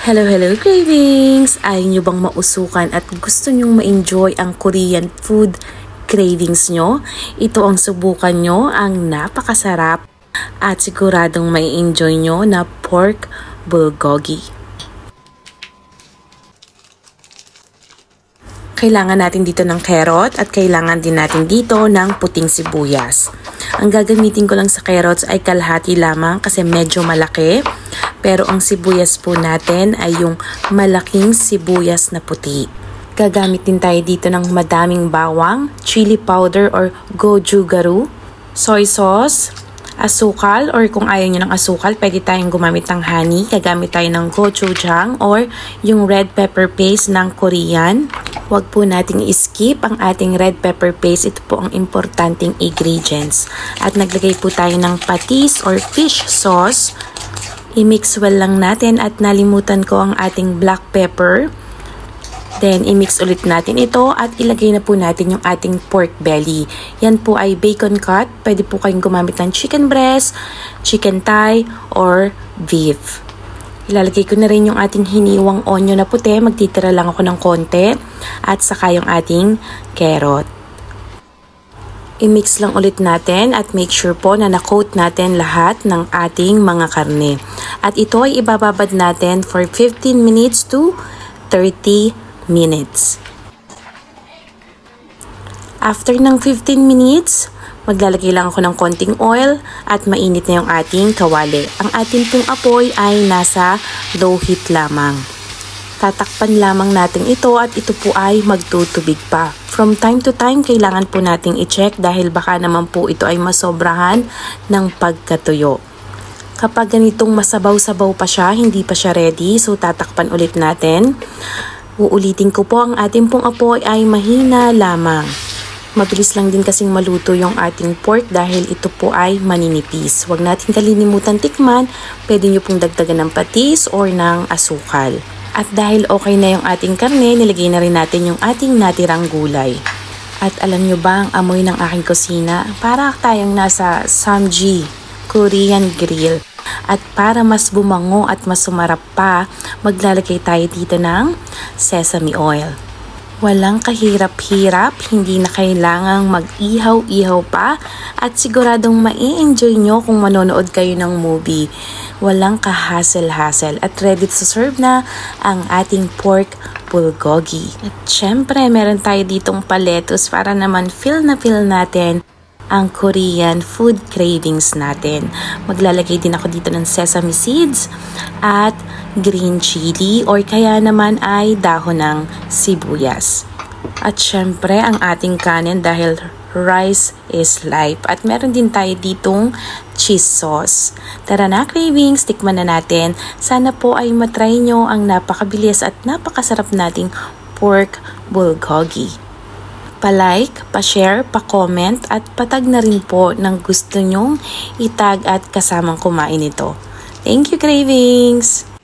Hello cravings! Ayaw nyo bang mausukan at gusto nyong ma-enjoy ang Korean food cravings nyo? Ito ang subukan nyo, ang napakasarap at siguradong mai-enjoy nyo na pork bulgogi. Kailangan natin dito ng carrot at kailangan din natin dito ng puting sibuyas. Ang gagamitin ko lang sa carrots ay kalahati lamang kasi medyo malaki. Pero ang sibuyas po natin ay yung malaking sibuyas na puti. Gagamit din tayo dito ng madaming bawang, chili powder or gochugaru, soy sauce, asukal or kung ayaw nyo ng asukal, pwede tayong gumamit ng honey. Gagamit tayo ng gochujang or yung red pepper paste ng Korean. Huwag po nating i-skip ang ating red pepper paste. Ito po ang importanteng ingredients. At naglagay po tayo ng patis or fish sauce. I-mix well lang natin at nalimutan ko ang ating black pepper. Then, i-mix ulit natin ito at ilagay na po natin yung ating pork belly. Yan po ay bacon cut. Pwede po kayong gumamit ng chicken breast, chicken thigh, or beef. Ilalagay ko na rin yung ating hiniwang onion na puti. Magtitira lang ako ng konti. At saka yung ating carrot. I-mix lang ulit natin at make sure po na na-coat natin lahat ng ating mga karne. At ito ay ibababad natin for 15 minutes to 30 minutes. After ng 15 minutes, maglalagay lang ako ng konting oil at mainit na yung ating kawali. Ang ating pong apoy ay nasa low heat lamang. Tatakpan lamang natin ito at ito po ay magtutubig pa. From time to time, kailangan po nating i-check dahil baka naman po ito ay masobrahan ng pagkatuyo. Kapag ganitong masabaw-sabaw pa siya, hindi pa siya ready, so tatakpan ulit natin. Uulitin ko po, ang ating pong apoy ay mahina lamang. Mabilis lang din kasing maluto yung ating pork dahil ito po ay maninipis. Huwag natin kalilimutan tikman, pwede nyo pong dagdagan ng patis or ng asukal. At dahil okay na yung ating karne, nilagay na rin natin yung ating natirang gulay. At alam nyo ba ang amoy ng aking kusina? Para tayong nasa Samji Korean grill. At para mas bumango at mas sumarap pa, maglalagay tayo dito ng sesame oil. Walang kahirap-hirap, hindi na kailangang mag-ihaw-ihaw pa at siguradong mai-enjoy nyo kung manonood kayo ng movie. Walang kahasel-hasel at ready to serve na ang ating pork bulgogi. At syempre, meron tayo ditong paletos para naman feel natin ang Korean food cravings natin. Maglalagay din ako dito ng sesame seeds at green chili or kaya naman ay dahon ng sibuyas. At syempre ang ating kanin dahil rice is life. At meron din tayo ditong cheese sauce. Tara na cravings, tikman na natin. Sana po ay matry nyo ang napakabilis at napakasarap nating pork bulgogi. Pa-like, pa-share, pa-comment at patag na rin po ng gusto nyong itag at kasamang kumain ito. Thank you cravings!